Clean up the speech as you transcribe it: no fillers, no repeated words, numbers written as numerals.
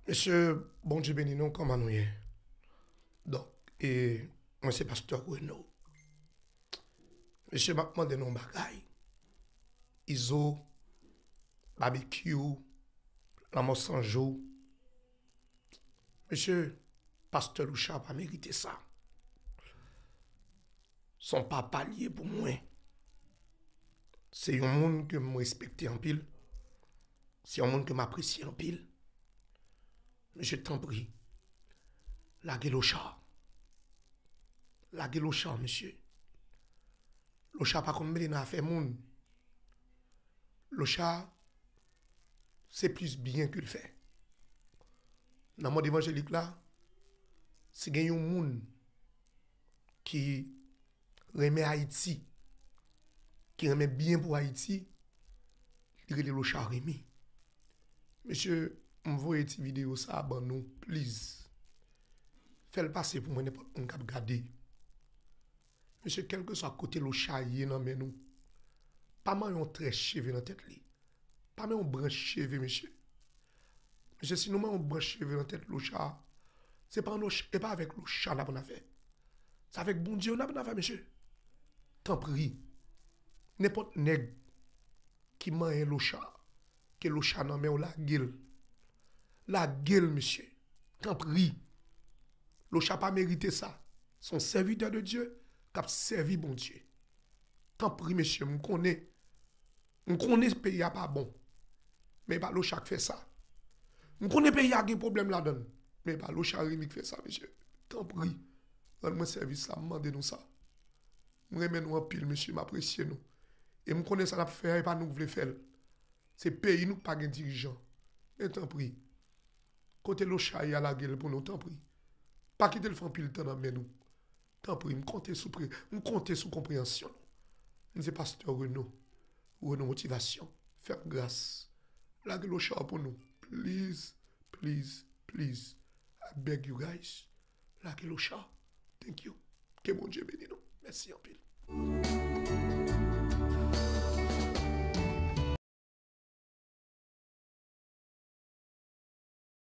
Monsieur, bon Dieu béni nous, comment nous y est? Donc, et moi c'est pasteur Renaud. Monsieur m'a demandé nos bagailles. Iso, barbecue, la sanjo. Monsieur, pasteur Loucha pas mérité ça. Son papa lié pour moi. C'est un monde que je respecte en pile. C'est un monde que m'apprécie en pile. Monsieur, t'en prie. La Loucha. La Loucha, monsieur. Loucha pas comme Mélina a fait monde. Loucha, c'est plus bien qu'il fait. Dans le monde évangélique là, c'est qu'il y a un monde qui remet Haïti, qui remet bien pour Haïti, il remet Loucha Rémi. Monsieur, m'envoyez cette vidéo ça à nous, please. Faites-le passer pour moi n'importe qui qui regarder. Monsieur, quel que soit côté Loucha dans nous, pas mal un très cheveux dans la tête li. Pas mal un branche cheveux, monsieur. Monsieur, si nous avons un branche cheveux dans la tête Loucha, c'est pas avec Loucha qu'on a fait. C'est avec bon Dieu qu'on a fait, monsieur. Tant pis. N'importe nègre qui mange Loucha, que Loucha n'a mais la gueule. La gueule, monsieur. Tant pis. Loucha pas mérité ça. Son serviteur de Dieu qui a servi bon Dieu. Tant pis, monsieur, je connais. Je connais ce pays n'est pas bon. Mais pas Loucha qui fait ça. Je connais pays qui a des problèmes là-dedans. Mais pas Loucha qui fait ça, monsieur. Tant pis. Rends-moi service ça, demandez-nous ça. Je remets nous en pile, monsieur, m'apprécie nous. Et je connais ça n'a fait et pas nous voulons faire. C'est pays nous pas de dirigeant. Mais tant pis. Côté Loucha il y a la gueule pour nous, tant pis. Pas quitter le fan pile temps dans nous. Tant pis, me compter sous compréhension. C'est pasteur Renaud. Renaud motivation. Faites grâce. La gueule Loucha pour nous. Please, please, please. I beg you guys. La gueule Loucha. Thank you. Que bon Dieu bénisse nous. Merci en pile.